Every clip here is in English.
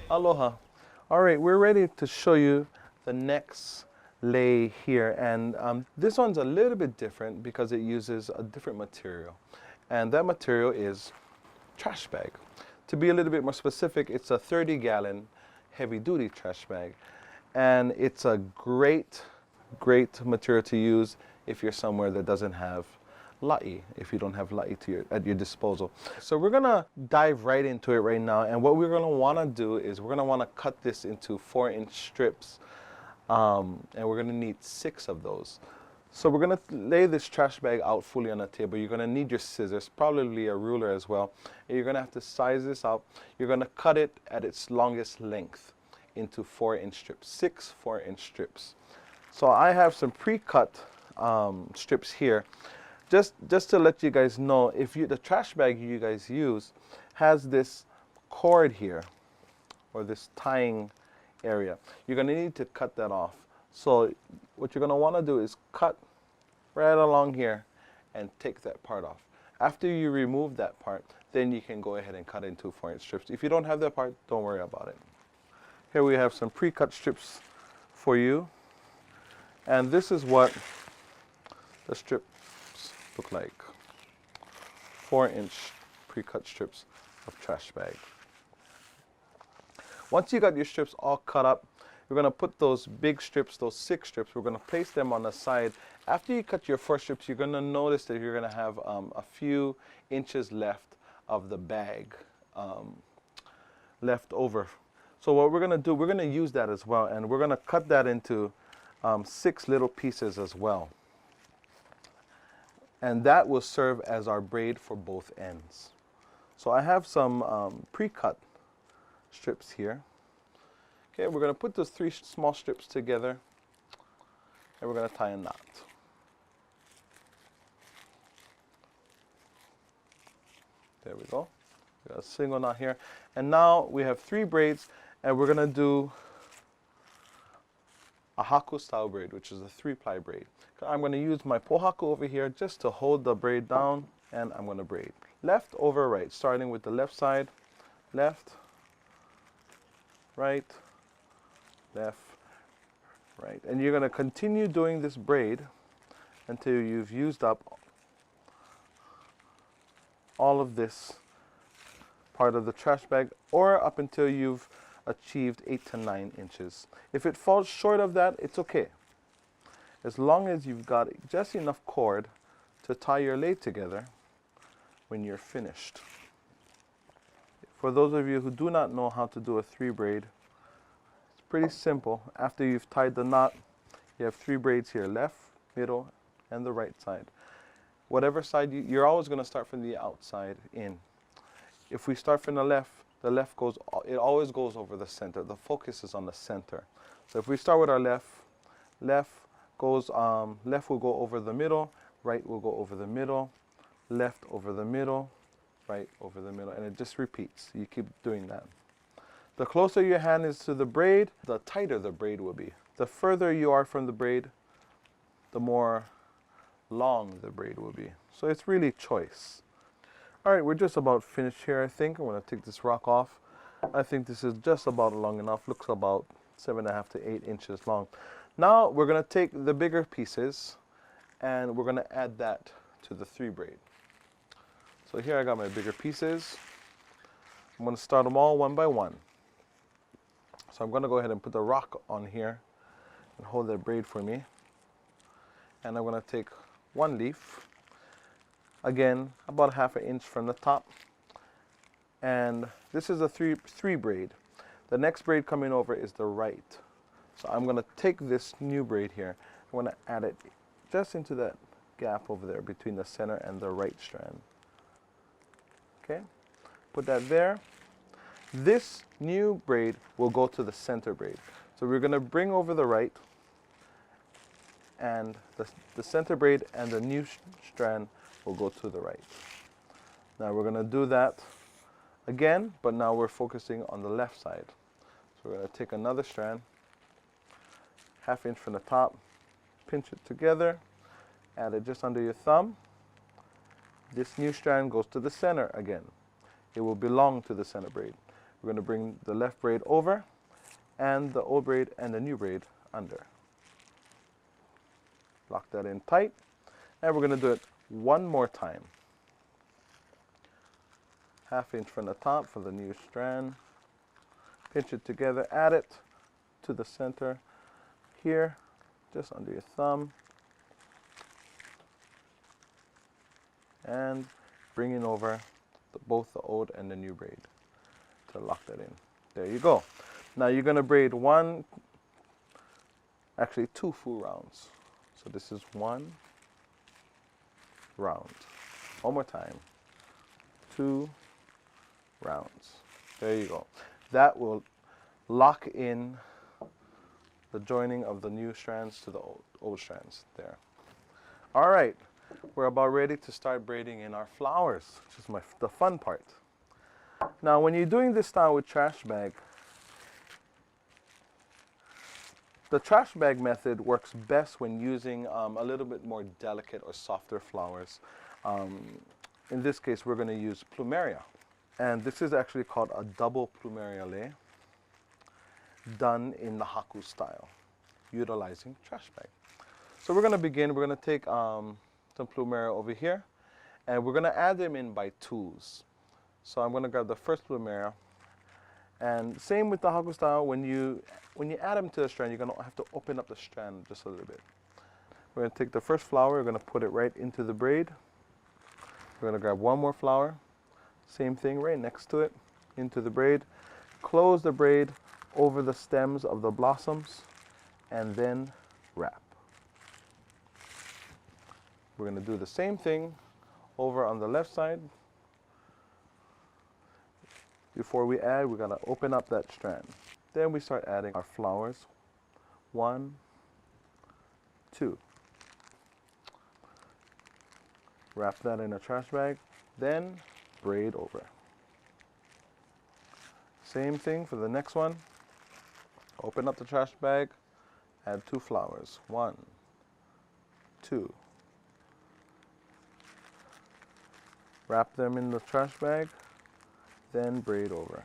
Aloha. All right, we're ready to show you the next lei here, and this one's a little bit different because it uses a different material, and that material is trash bag. To be a little bit more specific, it's a 30-gallon heavy-duty trash bag, and it's a great material to use if you're somewhere that doesn't have la'i, if you don't have la'i at your disposal. So we're gonna dive right into it right now, and what we're gonna wanna do is we're gonna wanna cut this into 4-inch strips, and we're gonna need 6 of those. So we're gonna lay this trash bag out fully on the table. You're gonna need your scissors, probably a ruler as well. And you're gonna have to size this out. You're gonna cut it at its longest length into 4-inch strips, 6 4-inch strips. So I have some pre-cut strips here. Just to let you guys know, the trash bag you guys use has this cord here, or this tying area, you're going to need to cut that off. So what you're going to want to do is cut right along here and take that part off. After you remove that part, then you can go ahead and cut it into 4-inch strips. If you don't have that part, don't worry about it. Here we have some pre-cut strips for you, and this is what the strips look like. 4-inch pre-cut strips of trash bag. Once you got your strips all cut up, we're going to put those big strips, those 6 strips, we're going to place them on the side. After you cut your 4 strips, you're going to notice that you're going to have a few inches left of the bag left over. So what we're going to do, we're going to use that as well, and we're going to cut that into 6 little pieces as well. And that will serve as our braid for both ends. So I have some pre-cut strips here. Okay, we're going to put those 3 small strips together, and we're going to tie a knot. There we go. We got a single knot here. And now we have 3 braids, and we're going to do a Haku style braid, which is a 3-ply braid. I'm going to use my pohaku over here just to hold the braid down, and I'm going to braid left over right, starting with the left side, left, right, left, right. And you're going to continue doing this braid until you've used up all of this part of the trash bag, or up until you've achieved 8 to 9 inches. If it falls short of that, it's okay, as long as you've got just enough cord to tie your lei together when you're finished. For those of you who do not know how to do a 3 braid, it's pretty simple. After you've tied the knot, you have 3 braids here, left, middle, and the right side. Whatever side you're always going to start from the outside in. If we start from the left goes, it always goes over the center. The focus is on the center. So if we start with our left goes, left will go over the middle, right will go over the middle, left over the middle, right over the middle, and it just repeats. You keep doing that. The closer your hand is to the braid, the tighter the braid will be. The further you are from the braid, the more long the braid will be. So it's really choice. All right, we're just about finished here, I think. I'm going to take this rock off. I think this is just about long enough. Looks about 7.5 to 8 inches long. Now we're going to take the bigger pieces and we're going to add that to the 3 braid. So here I got my bigger pieces. I'm going to start them all one by one. So I'm going to go ahead and put the rock on here and hold that braid for me. And I'm going to take 1 leaf, again about 1/2 inch from the top, and this is a three braid. The next braid coming over is the right. So I'm going to take this new braid here, I'm going to add it just into that gap over there between the center and the right strand. Okay, put that there. This new braid will go to the center braid. So we're going to bring over the right, and the center braid and the new strand will go to the right. Now we're going to do that again, but now we're focusing on the left side. So we're going to take another strand, 1/2 inch from the top, pinch it together, add it just under your thumb. This new strand goes to the center again. It will belong to the center braid. We're going to bring the left braid over and the old braid and the new braid under. Lock that in tight, and we're going to do it one more time. Half inch from the top for the new strand. Pinch it together, add it to the center here, just under your thumb. And bringing over both the old and the new braid to lock that in. There you go. Now you're going to braid two full rounds. So this is one round. One more time. 2 rounds. There you go. That will lock in the joining of the new strands to the old strands there. All right, we're about ready to start braiding in our flowers, which is the fun part. Now, when you're doing this style with trash bag, the trash bag method works best when using a little bit more delicate or softer flowers. In this case, we're going to use plumeria. And this is actually called a double plumeria lei, done in the Haku style, utilizing trash bag. So we're going to begin. We're going to take some plumeria over here, and we're going to add them in by twos. So I'm going to grab the first plumeria, and same with the Haku style, when you add them to the strand, you're going to have to open up the strand just a little bit. We're going to take the first flower, we're going to put it right into the braid. We're going to grab one more flower, same thing right next to it, into the braid. Close the braid over the stems of the blossoms, and then wrap. We're going to do the same thing over on the left side. Before we add, we're going to open up that strand. Then we start adding our flowers. 1, 2. Wrap that in a trash bag, then braid over. Same thing for the next one. Open up the trash bag, add 2 flowers. 1, 2. Wrap them in the trash bag, then braid over.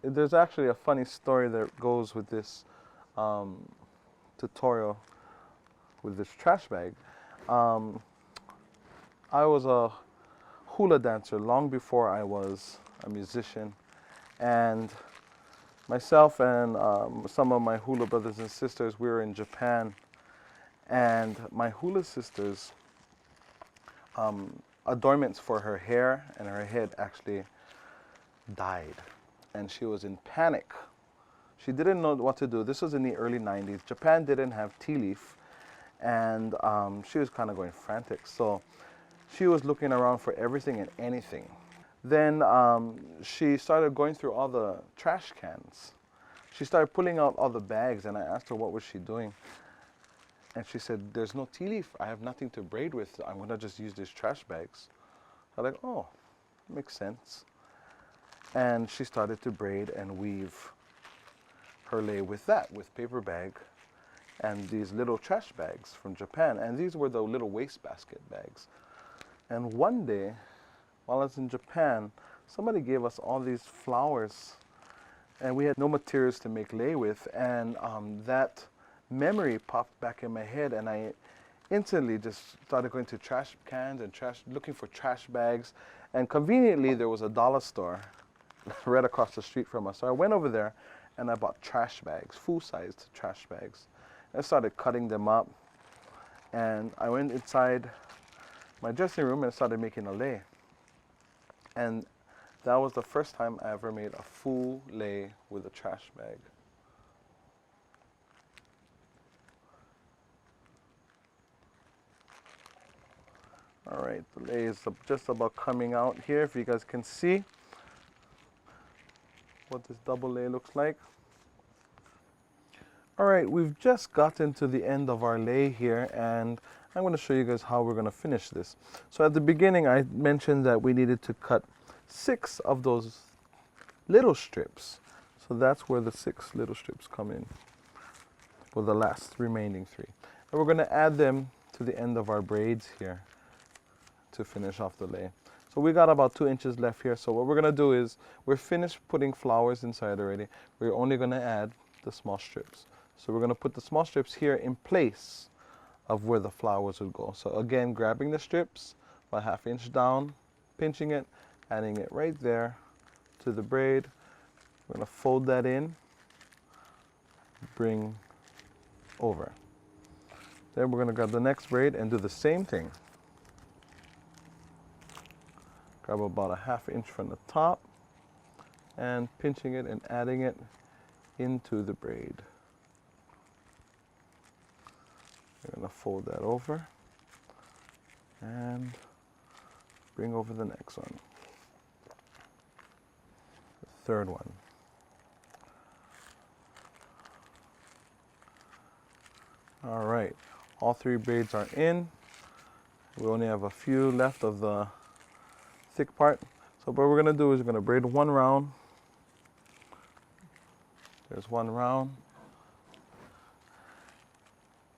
There's actually a funny story that goes with this tutorial with this trash bag. I was a hula dancer long before I was a musician, and myself and some of my hula brothers and sisters, we were in Japan, and my hula sisters, adornments for her hair and her head actually died, and she was in panic. She didn't know what to do. This was in the early 90s. Japan didn't have tea leaf, and she was kind of going frantic. So she was looking around for everything and anything. Then she started going through all the trash cans. She started pulling out all the bags, and I asked her what was she doing. And she said, there's no tea leaf. I have nothing to braid with. I'm going to just use these trash bags. I'm like, oh, makes sense. And she started to braid and weave her lei with that, with paper bag and these little trash bags from Japan. And these were the little wastebasket bags. And one day, while I was in Japan, somebody gave us all these flowers, and we had no materials to make lei with. And that memory popped back in my head, and I instantly just started going to trash cans and looking for trash bags. And conveniently, there was a dollar store right across the street from us. So I went over there and I bought trash bags, full-sized trash bags. I started cutting them up, and I went inside my dressing room and started making a lei. And that was the first time I ever made a full lei with a trash bag. All right, the lei is just about coming out here, if you guys can see what this double lei looks like. All right, we've just gotten to the end of our lei here, and I'm going to show you guys how we're going to finish this. So at the beginning, I mentioned that we needed to cut 6 of those little strips. So that's where the 6 little strips come in, for the last remaining 3. And we're going to add them to the end of our braids here to finish off the lei. So So we got about 2 inches left here. So what we're gonna do is, we're finished putting flowers inside already. We're only gonna add the small strips. So we're gonna put the small strips here in place of where the flowers would go. So again, grabbing the strips about 1/2 inch down, pinching it, adding it right there to the braid. We're gonna fold that in, bring over. Then we're gonna grab the next braid and do the same thing. Grab about 1/2 inch from the top and pinching it and adding it into the braid. We're gonna fold that over and bring over the next one. The third one. All right, all 3 braids are in. We only have a few left of the thick part. So what we're gonna do is we're gonna braid 1 round. There's 1 round.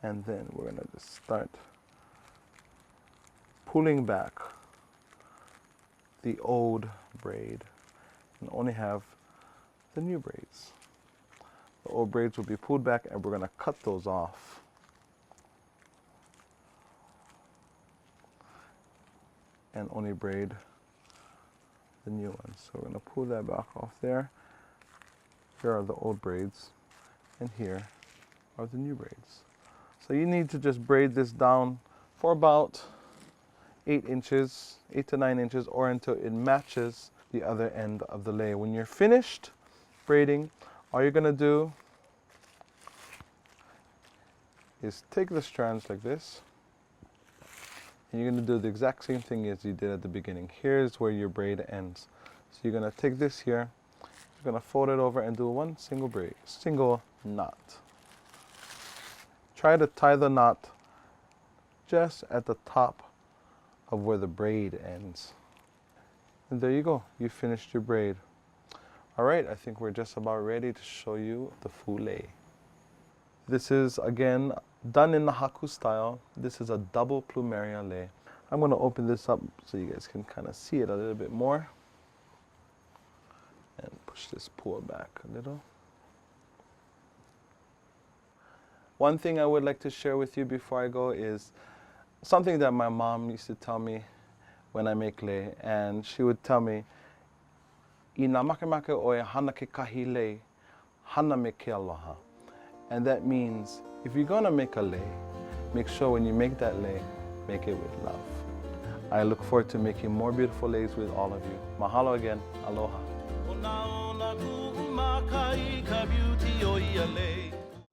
And then we're gonna just start pulling back the old braid and only have the new braids. The old braids will be pulled back and we're gonna cut those off. And only braid the new ones. So we're gonna pull that back off there. Here are the old braids and here are the new braids. So you need to just braid this down for about 8 inches, 8 to 9 inches, or until it matches the other end of the lei. When you're finished braiding, all you're gonna do is take the strands like this, and you're gonna do the exact same thing as you did at the beginning. Here's where your braid ends. So you're gonna take this here, you're gonna fold it over and do 1 single braid, single knot. Try to tie the knot just at the top of where the braid ends. And there you go, you finished your braid. All right, I think we're just about ready to show you the full lei. This is, again, done in the Haku style. This is a double plumeria lei. I'm gonna open this up so you guys can kind of see it a little bit more. And push this pull back a little. One thing I would like to share with you before I go is something that my mom used to tell me when I make lei, and she would tell me, "Ina makemake oe hana ke kahi lei, hana me ke aloha." And that means if you're gonna make a lei, make sure when you make that lei, make it with love. I look forward to making more beautiful leis with all of you. Mahalo again. Aloha.